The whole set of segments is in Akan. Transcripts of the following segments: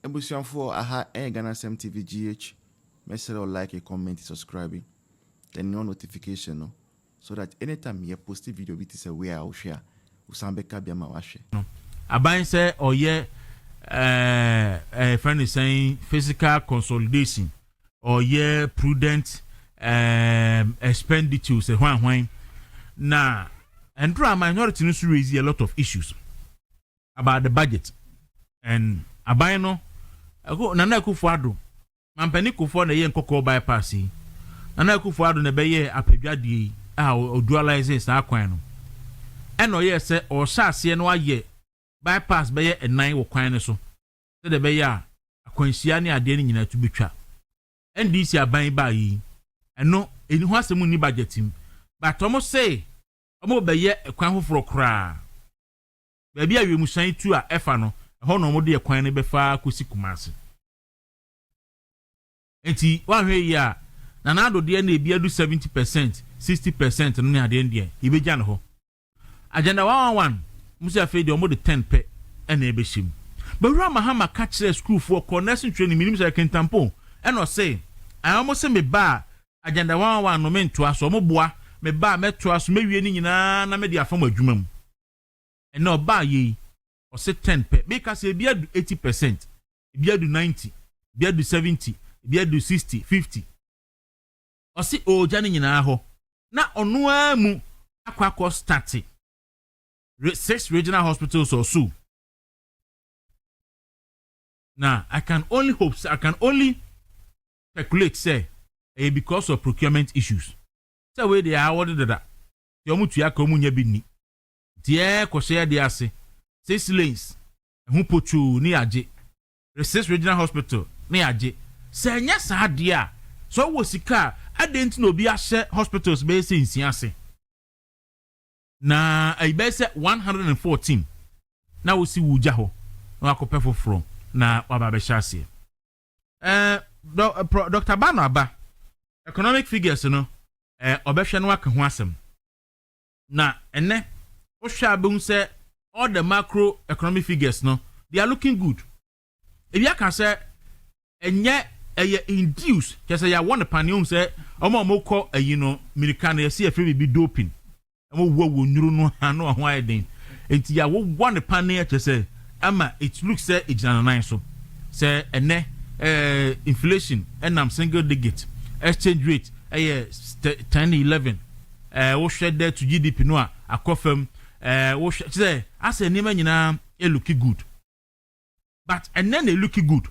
Ebusian for aha Ghana TV GH. Make like, a comment, subscribe, then no notification no, so that anytime you post a video, it is a way I'll share. Usambeka be ma washe. No. Aban say or friend is saying physical consolidation or prudent expenditure say when na and minority news raise a lot of issues about the budget and aban no go nana kufuado mampani kufuado na ye nkoko bypass nana kufuado na be ye apedwade a dualize sa kwan no eno ye se o hyase no aye bypass be ye enan wo kwan ne so se de be ya akwansia ne ade ne nyina tu betwa ndc aban ba yi eno eni ho asemu ni budgetim but omo say omo be ye kwan hoforo kra ba bia wiemu san tu a efa no ho no omo de kwan ne be fa kosi Kumasi enti wa hwe ya na na do de na ebia du 70% 60% no ne ade ndie ibegya ne ho agenda 111 musi afi de omo de 10 pe na ebeshim bawura mahama ka kire school for connection training minimum say kentampo eno say I almost say me ba agenda 111 no mento aso mo boa me ba meto aso mewie ni nyina na me de afam adwuma mu eno ba yi o say 10 pe because e bia du 80% e bia du 90 bia du 70 bia du 60 50 o say o jani nyina ho na ono amu akwa start 6 regional hospitals or so. Now I can only hope, I can only speculate, say, because of procurement issues. So where they are awarded that. The omutuya komunya bini. Dear Koshea Diase, 6 lanes, who put you near J. 6 regional hospital near J. Say yes, dear. So was the car. I didn't know be a hospitals based in Siase. Na I base 114. Now we see Wujaho. No akopefo from na wababeshase. Dr. Bano aba. Economic figures no obehwe no aka ho asem. Na ene o hwa abun say all the macro economic figures no they are looking good. If you can say enye induce just ya one panium say omo ko no American na see afre bi doping. Wo nyuru no ano ho ayden enti ya wo one panel che say ama it looks say ejana so say ene inflation enam single digit exchange rate 10-11 wo hwe there to GDP no akofam wo hwe say as enema nyina e look good but and then they look good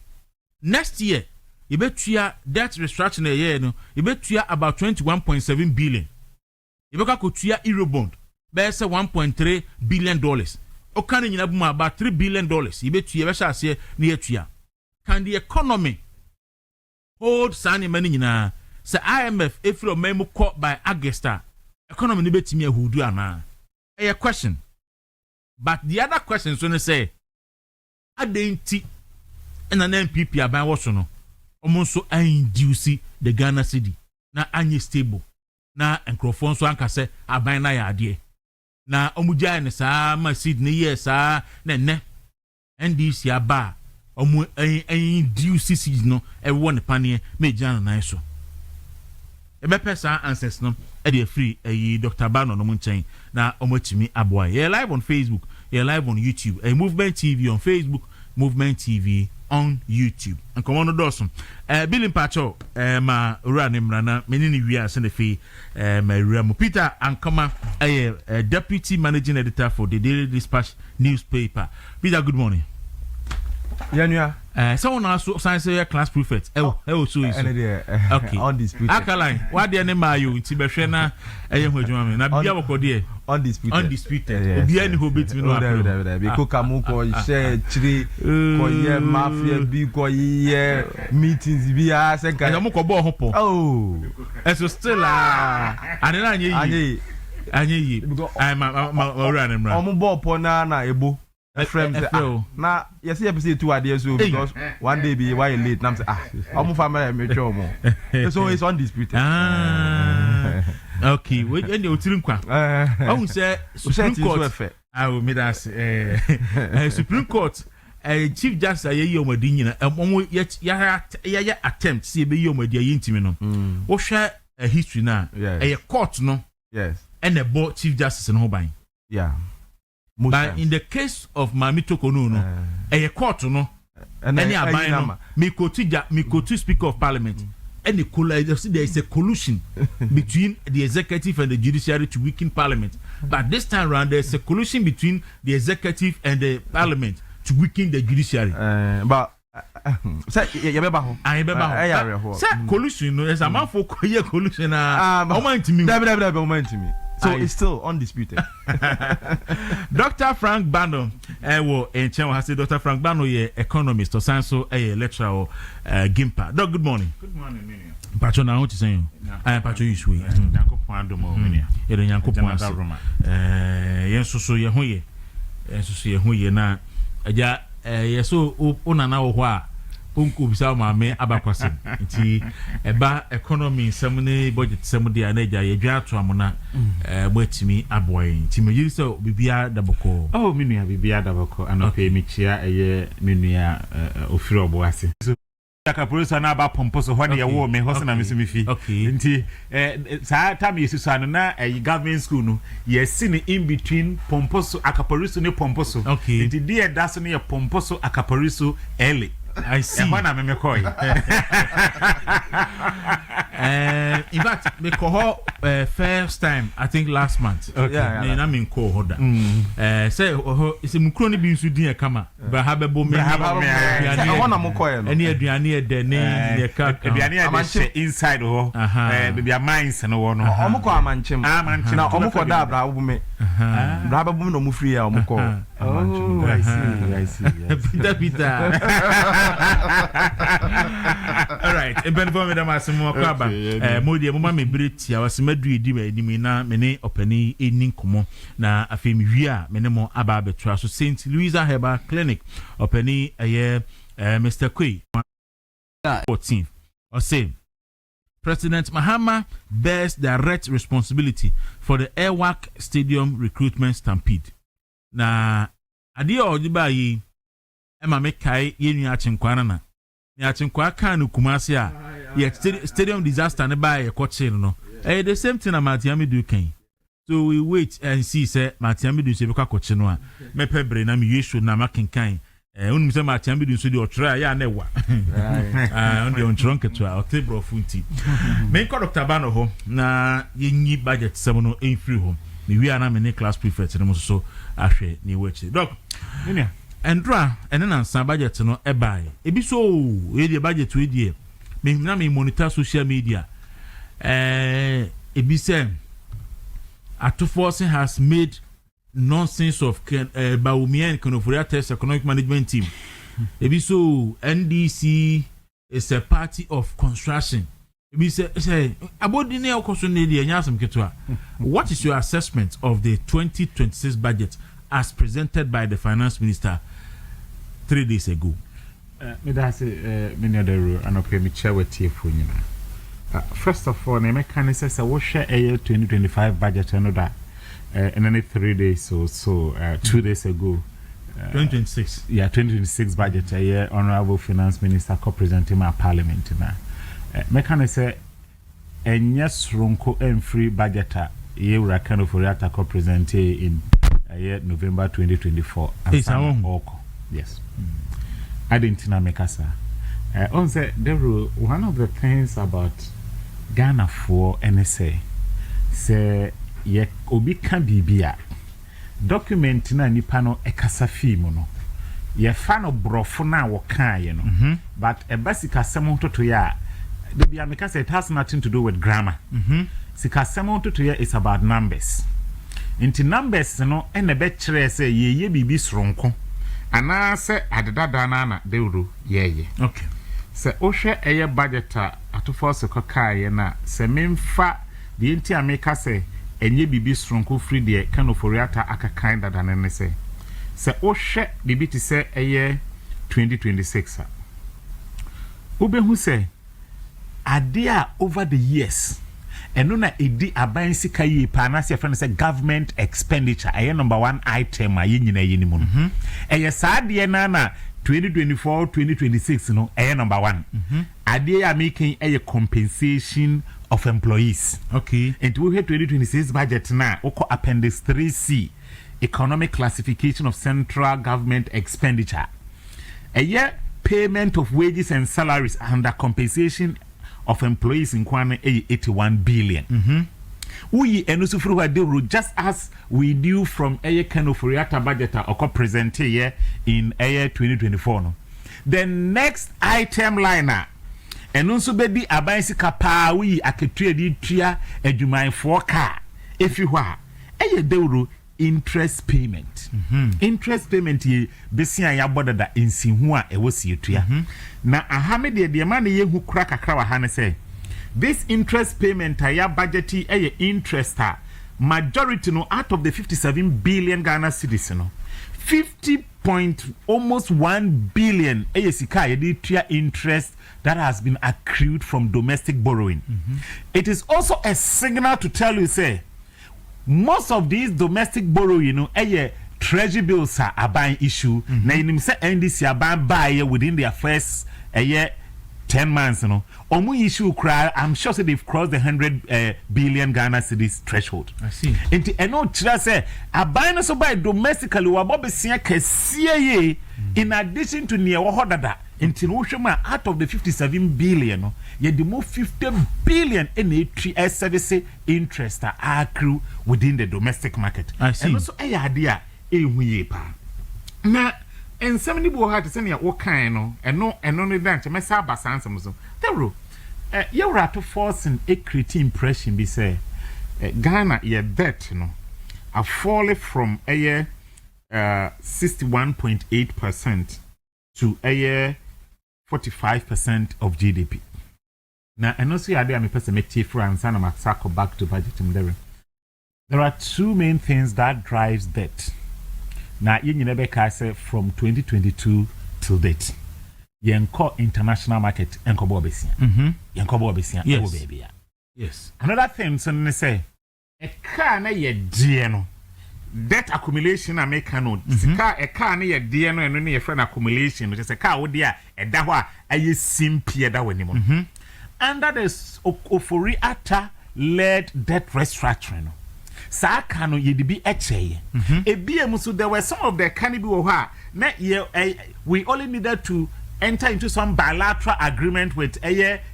next year you betua debt restructuring year no you betua about 21.7 billion. Ibeka kotua eurobond be say 1.3 billion dollars. Okane nyina bu about 3 billion dollars. Ibetua be sha ase na yatua. Can the economy hold sani mani nyina? Say IMF efro memo caught by Augusta. Economy ni betimi ahudu ana. A question. But the other question so say adenti and an MPP aban wo so no. Omo so induce the Ghana cedi na anye stable. Na enkrofon so anka se aban na ya ade na omugya ne saa ma seed ne yes saa na ne NDC aba omu induce seed no e won pane me gya na so e be pesa answers no e dey free Dr. Bano no munchen na omotimi aboa ye live on Facebook, ye live on YouTube, Movement TV on Facebook, Movement TV on YouTube. And come on Dawson. Billing Pacho ma run mrana menini wia se ne fi ma ramu Peter Ankama deputy managing editor for the Daily Dispatch newspaper. Peter, good morning. Yanua someone also science class prefect so is okay undisputed akaline what the name are you nti behwe na ho adwuma me na bia bokode undisputed obi ani ho betimi no akọ be ko kamu ko share chiri ko ye mafia bi ko ye meetings bi a se kan mo ko bo ho po eso still ane na anye yi ma run him omo bo po na ebo friends na yes episode 2 ade so because one day be why late na say omo family me twa omo so it's undisputed okay we end the otiri nkwa oun say Supreme Court I will meet us Supreme Court chief justice aye yomadi nyina omo ya attempt see be yomadi ayintimi no wo hwe a history na a court no yes and a board chief justice no ban yeah but times. In the case of Mamito Kono no a court no any aban no me kotu speaker of parliament and there is a collusion between the executive and the judiciary to weaken parliament. But this time around, there is a collusion between the executive and the parliament to weaken the judiciary. But say collusion. There's a man for collusion. So it's still undisputed. Dr. Frank Bano, Dr. Frank Bano, economist or science lecturer or Gimpa. Doc, good morning. Good morning, Minia. Patron, I want to say you. I am Patron Yusui. Yanko Pando Minia. Yanko Pando. Yes, so you're here. Yes, so you're here now. Yes, so Unana Wa. Unku bisa maame abakwasem nti eba economy semne budget semde anaja ye dwa to amona gbetimi aboy nti me yiri so bibia daboko oh menua bibia daboko anope michia eye menua ofiri oboase so akapolisa na aba pomposo ho ne ye wo me ho na mesimifi nti sa time yesu anu na government school no ye sini in between pomposo akapolisa ne pomposo nti die daso ne ye pomposo akapolisa early I see. In fact, me call first time I think last month. Okay. Yeah. I mean call hoda. Say it's a mukroni bin su din kama. Ba habe bo me. I want am call no. Any aduane e de ne ka. Aduane e de inside ho. Baby a mines no wo no. Omo call amanchem. Na omo call da bra wo me. Bra ba bo no mu free a omo call. Oh, I see. Peter. All right, e ben for me dem asemo kwaba modi mo ma me breti a wasemadu edi ba edi mi na me ne opani eni nkomo na afemi wi a me ne mo aba betua so St. Louisa Herbal Clinic opani Mr. Kwe 14 or say President Mahama bears direct responsibility for the Airwork Stadium recruitment stampede. Na adi odiba yi ema me kai yenu achenkwana na ya achenkwa kan no Kumasi a ye stadium disaster ne ba ye koche no the same thing na Matiami do kan. So we wait and see say Matiami do se be koche no a me pebre na me yeshu na makenkan unum se Matiami do so de otra ya na ewa on the onchronke to a table funti me ko Dr. Bano ho na yenyi budget sem no enfiri ho me wi ana me ne class prefect no so ahwe ni wechi doc nenia Endra ene na budget no ebai ebi so e dey budget we dey me na me monitor social media ebi say Atoforce has made nonsense of Baumia and Konoforia Test Economic Management Team. Ebi so NDC is a party of construction. Ebi say about the neo question dey nyasem ketwa. What is your assessment of the 2026 budget as presented by the finance minister 3 days ago? Me da say many other and okay me share with you for nyina. First of all, me can say what share 2025 budget and that in only 3 days or so 2 days ago 2026 2026 budget honorable finance minister co-presenting my parliament na me can say yes ronko and free budget ye ura kind of oriata co-present in November 2024 yes I didn't know make us on say there one of the things about Ghana for NSA say ye obi kan bibia document na nipa no ekasa film no ye fa no brofo na wo kan ye no but a basic asem to ya the bia make say it has nothing to do with grammar sikasem to ya is about numbers inti numbers no ene be kire say ye bibi sronko ana se adedada na deuro ye okay se ohwe eye budget Atoforce ko kai na se memfa the inti ameka say enye bibi stronko free de kanoforiata aka kind da ne se ohwe bibi ti se eye 2026 obehu se ade over the years eno na edi aban sika yi pa na se friend say government expenditure eye number 1 item aye nyina yi ni mu eye saade na 2024-2026 no number 1 ade ya making a compensation of employees. Okay. And we have 2026 budget now appendix 3C economic classification of central government expenditure. A year payment of wages and salaries under compensation of employees in Kwana 81 billion. We just as we do from a kind of Riata budget or present here in a 2024. No? The next item liner and also be a bicycle power we a tria a Jumai for car. If you are a deuru interest payment. Interest payment ye besia ya boda da insinhua e wosi etua. Na ahamede de man ye hu kra kakra wa ha ne say this interest payment ya budgety e interest majority no out of the 57 billion Ghana cedis no 50.1 billion e sika ye de interest that has been accrued from domestic borrowing. It is also a signal to tell you say most of these domestic borrowing treasury bills are buying issue. Na you say NDC are buying within their first year 10 months, Omu issue cry, I'm sure they've crossed the 100 billion Ghana cedis threshold. I see. And I say, a buying so by domestically, wabobe siya kesiye in addition to near wahodada. International out of the 57 billion, yet the more 50 billion in a service interest are accrue within the domestic market. I see. And also, a idea, now, and somebody will have to send you what kind and only that to mess up as answer. Tell you are to force an equity impression be say Ghana, your debt, are falling from a year 61.8% to a year 45% of GDP. Now, and also, I am a person make France and I'm back to budget. There are two main things that drives debt. Now, you never can say from 2022 till date. Yenko international market enko bobesia. Yenko bobesia. Yes. Yes. Another thing, so they say, a car na ye dieno. Debt accumulation I make no. A car near DNO and only a friend accumulation, which is a car, dear, a dawa, a simply that one. Under the Oforiata led debt restructuring. Sakano yedibi eche. So there were some of the cannibal we only needed to enter into some bilateral agreement with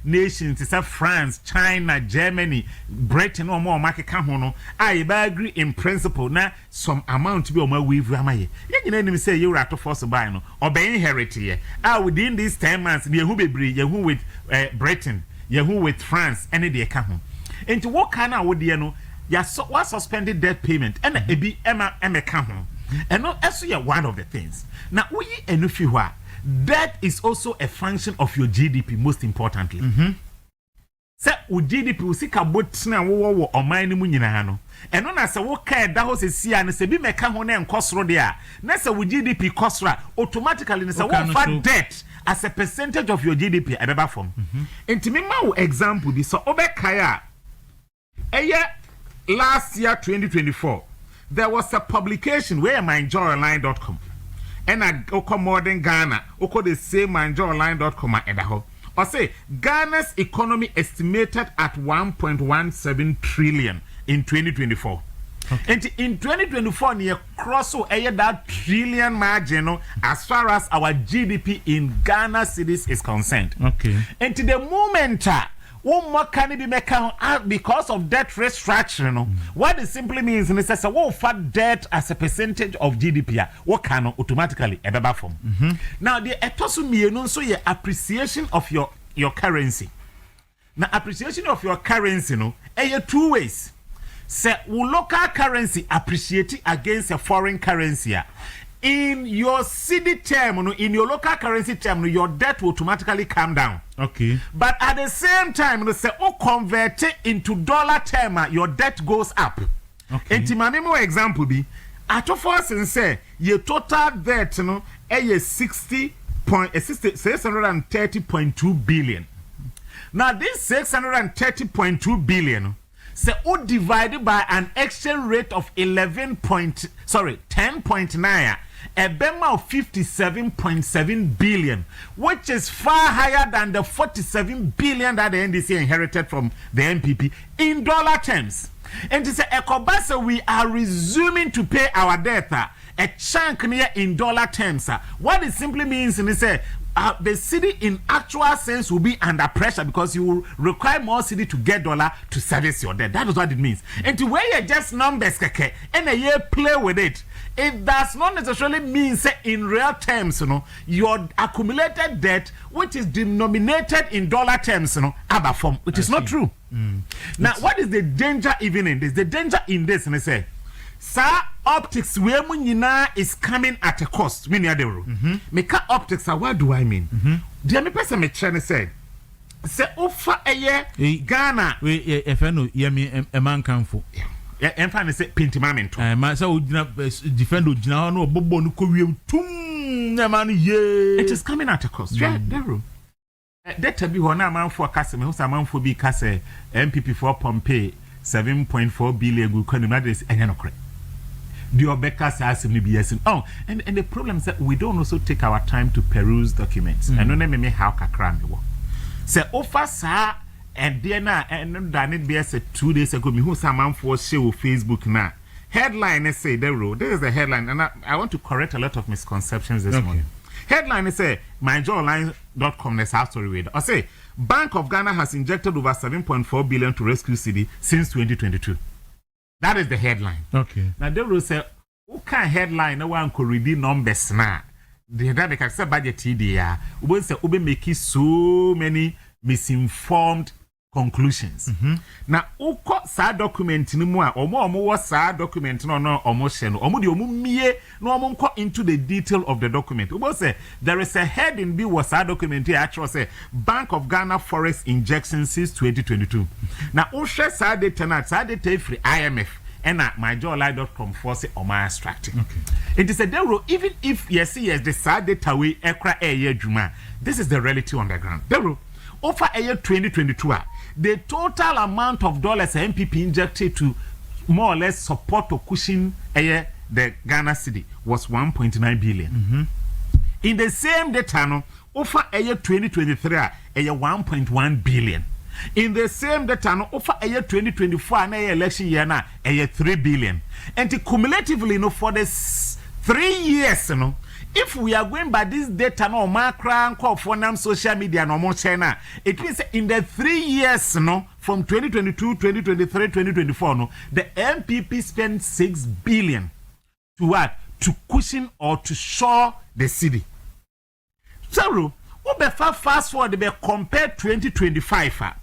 nations, it's France, China, Germany, Britain, or more market camono. I agree in principle. Now, some amount to be on my weave. You know, say you're at a force buy no or by inherit within these 10 months, you who be with Britain, you who with France, any day come. And to what kind of would you know? What suspended debt payment and a be Emma come. And not actually one of the things. Now, we and if you are. That is also a function of your GDP, most importantly. Say, GDP will see a boat now or mining munino. And on as a worker, that was a sea and a be mecahone and cost road there. Next, with GDP cost automatically, it's a one debt as a percentage of your GDP at the form. And to me, my example, this so Obekaya, a year last year, 2024, there was a publication where myjoyonline.com. And I go modern Ghana, oko the same manjoonline.com at the home. Or say Ghana's economy estimated at 1.17 trillion in 2024. Okay. And in 2024, near cross that trillion margin as far as our GDP in Ghana cities is concerned. Okay. And to the moment one more can be made out because of debt restructuring. What it simply means is that fat debt as a percentage of GDP. What can automatically a better form. Now the etosumi so your appreciation of your currency. Now appreciation of your currency two ways. Say local currency appreciate against a foreign currency. In your city term, in your local currency term, your debt will automatically come down. Okay. But at the same time, say, convert it into dollar term, your debt goes up. Okay. And my example be, at your first and say, your total debt, is 630.2 billion. Now, this 630.2 billion, say, divided by an exchange rate of 10.9. a bema of 57.7 billion, which is far higher than the 47 billion that the NDC inherited from the NPP in dollar terms. And to say, Ekobasa, we are resuming to pay our debt, a chunk near in dollar terms. What it simply means is say, the city in actual sense will be under pressure because you will require more city to get dollar to service your debt. That is what it means. And to where you just numbers and a year play with it, it does not necessarily mean say in real terms, your accumulated debt, which is denominated in dollar terms, other form, which is not true. Now, what is the danger even in this? The danger in this, and I say, sir, optics where munina is coming at a cost. Many other make optics. What do I mean? The only person me trying to say offer a year Ghana. If I know, yemi a man can for. I'm trying to say pintimamento. My so defend Ujina no bobo no kowe tum na man ye. It is coming at a cost. Yeah, there. That be one man for case me who some man for be case MPP for Pompe 7.4 billion go can address any no correct. The Obeka says yes. Oh, and the problem is that we don't also take our time to peruse documents. I don't know me how kakra me wo. Say offer sir and then and done it be 2 days ago me who some man for share Facebook now. Headline is say the road. This is the headline, and I want to correct a lot of misconceptions this morning. Headline is say myjoyonline.com is our story with. I say Bank of Ghana has injected over 7.4 billion to rescue city since 2022. That is the headline. Okay. Now they will say, who can headline no one could read the numbers now? The that they can say budget TDR. We say we make so many misinformed conclusions. Now, uko sa document ni mo a omo was sa document no omo share no omo de omo mie no omo nko into the detail of the document. We say there is a heading be was sa document here actually say Bank of Ghana Forex injection since 2022. Now, o share sa data na sa data free IMF and myjoyonline.com for say omo extracting. Okay. It is a devil even if yes the sa data we ekra eye adwuma. This is the reality on the ground. Devil over a year 2022 the total amount of dollars MPP injected to more or less support or cushion the Ghana city was 1.9 billion. In the same data, no, over a year 2023, a 1.1 billion. In the same data, no, over a year 2024, an election year now, a 3 billion. And cumulatively, no, for the 3 years, no. If we are going by this data no macro call for nam social media no more China, it means in the 3 years no from 2022, 2023, 2024 no the MPP spent 6 billion to what? To cushion or to shore the city. So, we fast forward be compare 2025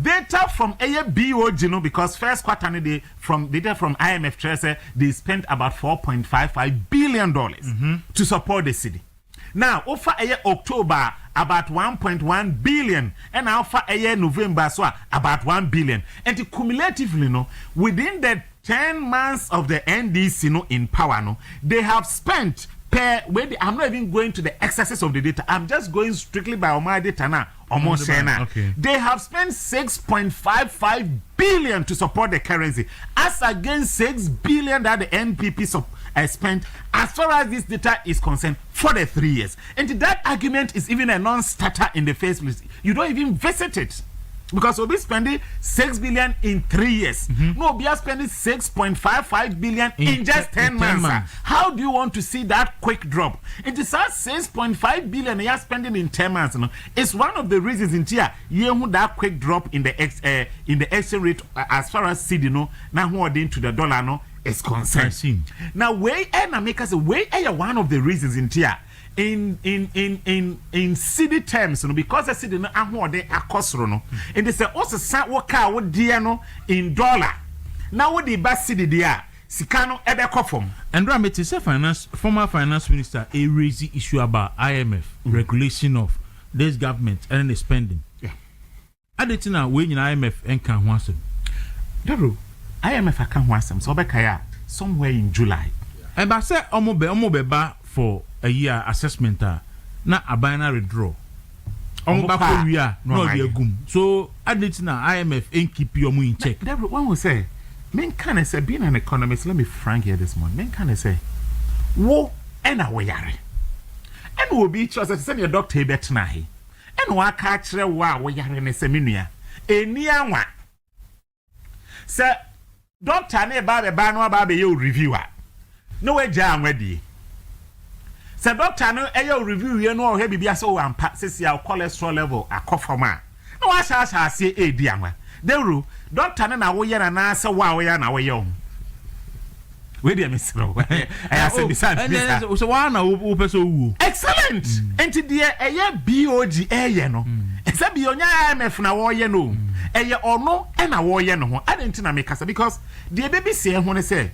data from BOG because first quarter day from data from IMF Treasury they spent about $4.55 billion to support the city. Now over October about 1.1 billion and now for November so about 1 billion and cumulatively within the 10 months of the NDC in power they have spent I'm not even going to the excesses of the data. I'm just going strictly by my data now. Almost okay. They have spent 6.55 billion to support the currency, as against 6 billion that the NPP spent as far as this data is concerned for the 3 years. And that argument is even a non-starter in the first place. You don't even visit it. Because we'll be spending 6 billion in 3 years. No, we are spending 6.55 billion in just 10 months. How do you want to see that quick drop? It is at 6.5 billion you are spending in 10 months. It's one of the reasons in here that quick drop in the exchange rate as far as CD now into the dollar is concerned. Now, way and America say way one of the reasons in here. In city terms, because the city no ahode akosro no and they say also sa waka wo dia no in dollar now what the best city there sika no ebe kofom and Ramete say former finance minister a raise issue about IMF regulation of this government and the spending adetina we in IMF enka ho asem daro IMF aka ho asem so obeka ya somewhere in July and ba say omo be ba for a year assessment na abana withdraw on back we are no be gum so adetina IMF ain't keep your money in check. One will say men can say being an economist, let me frank here this morning, men can say wo ena wo yare ena obi chi ose se ne doctor e betena he ena wa ka kire wo yare ne se menua eni anwa se doctor ne ba no ba be ye reviewer no we ja anwadi se doctor no e review ye no he bibia so ampa sesi ya cholesterol level akofoma no wa sha ase e di anwa deru doctor na wo ye na se wo ye na wo ye o we dey misro I say beside so wa na wo person wu excellent enti de eye BOG eye no esa bi onya IMF na wo ye no eye ono e na wo ye no ho adenti na make kasa because the baby say ho ne say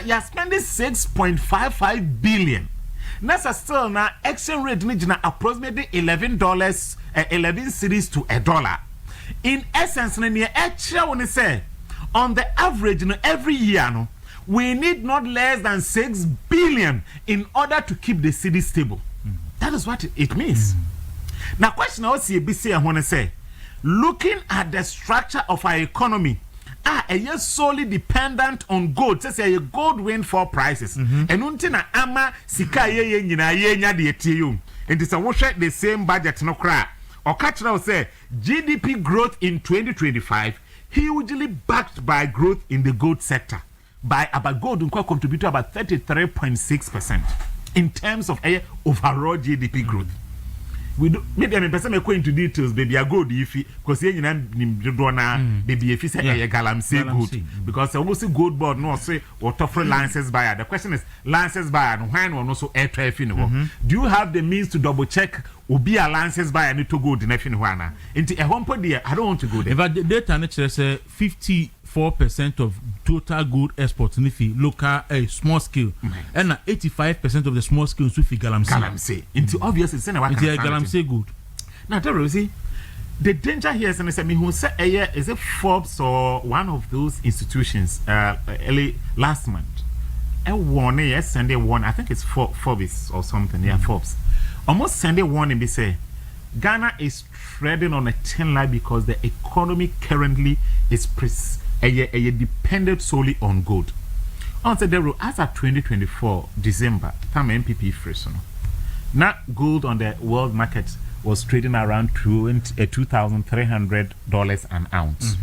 you are spending 6.55 billion. Nasa still na exchange rate ni jina approximately $11 11 cedis to $1. In essence, ne extra when say on the average every year no we need not less than 6 billion in order to keep the city stable. That is what it means. Now question I see BC when say looking at the structure of our economy. A solely dependent on gold. Say a gold windfall prices. And untina ama sika ye nyina ye nya de etie and it's a wash the same budget no cra. Or catch now say GDP growth in 2025 hugely backed by growth in the gold sector. By about gold contribute to about 33.6% in terms of overall GDP growth. We do maybe I'm person me go into details baby I go the ifi because you na do na baby if say galamsey gold because almost gold board no say what offer license buyer. The question is license buyer no when one also air traffic no do you have the means to double check obi a license buyer need to go the next one na into a home there I don't want to go there. If the data nature say 54% of total gold exports in the local small scale and 85% of the small scale is galamsey into obviously say na galamsey gold. Now tell you see the danger here is say me who say is it Forbes or one of those institutions early last month one Sunday one I think it's Forbes or something Forbes almost Sunday one and they say Ghana is treading on a thin line because the economy currently is dependent solely on gold. On the as of 2024 December, time MPP fresh. Now gold on the world market was trading around $2,300 an ounce.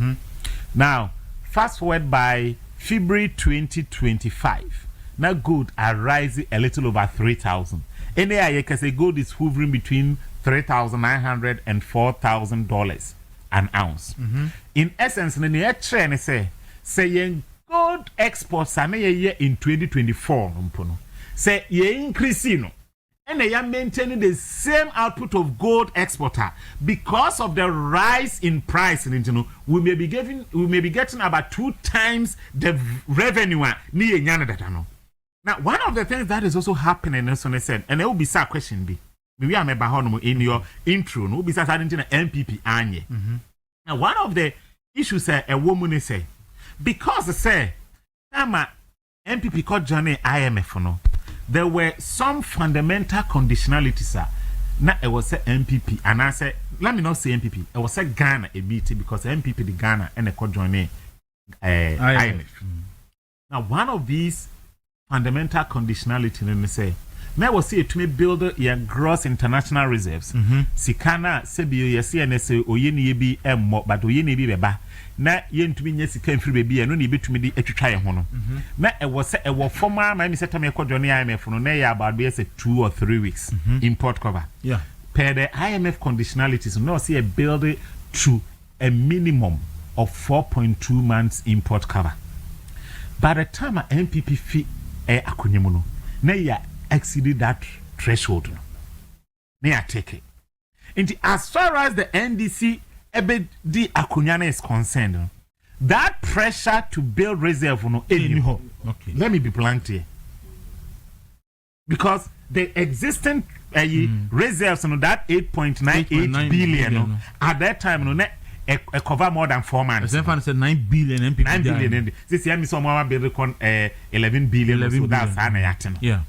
Now, fast forward by February 2025, now gold are rising a little over 3,000. Any I can say gold is hovering between $3,900 and $4,000 an ounce. In essence, the trend say gold exports are in 2024. Say ye increasing and they are maintaining the same output of gold exporter because of the rise in price. We may be getting about 2 times the revenue. Now, one of the things that is also happening, as I said, and there will be some question be. Maybe I'm in your intro, no, be starting to MPP anye. Now, one of the issues a woman say because say MPP called Johnny IMF no, there were some fundamental conditionalities. Now it was a MPP, and I said, let me not say MPP. It was a Ghana a BT because MPP the Ghana and they called Johnny IMF. Now, one of these fundamental conditionality, let me say. Now we see to me build your gross international reserves. Sikana sebi yesi anese oyeni yebi emmo but oyeni bi beba. Na yentumi nya sika mfiri bebi eno na ebetumi di etwitwa ye ho no. Na ewo se ewo formal ma mi setame ekwadwo ne IMF no na ya about be say 2 or 3 weeks import cover. Yeah. Per the IMF conditionalities no see a build it to a minimum of 4.2 months import cover. By the time a MPP fee akonyemu no na ya exceeded that threshold. May I take it? And as far as the NDC Ebedi Akunyana is concerned, that pressure to build reserve no anymore. Okay. Let me be blunt here. Because the existing reserves no that 8.98 billion at that time no cover more than 4 months. The said 9 billion MPP. 9 billion. This year, someone build 11 billion. So that's an yeah.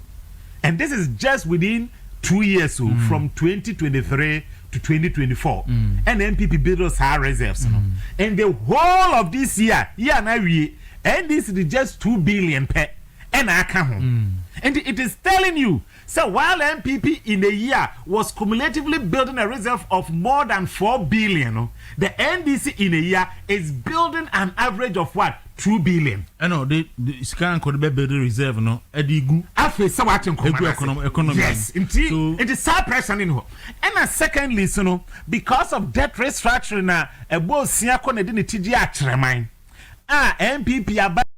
And this is just within 2 years, so from 2023 to 2024. And MPP build us high reserves. And the whole of this year, now and this is just 2 billion per and I come home. And it is telling you, So while MPP in a year was cumulatively building a reserve of more than 4 billion, the NDC in a year is building an average of what? 2 billion. I know the scan could be building reserve no edigu. After so what economy. Yes, it is sad pressure in ho. And secondly, so because of debt restructuring a boss siya ko na di ni tiji a MPP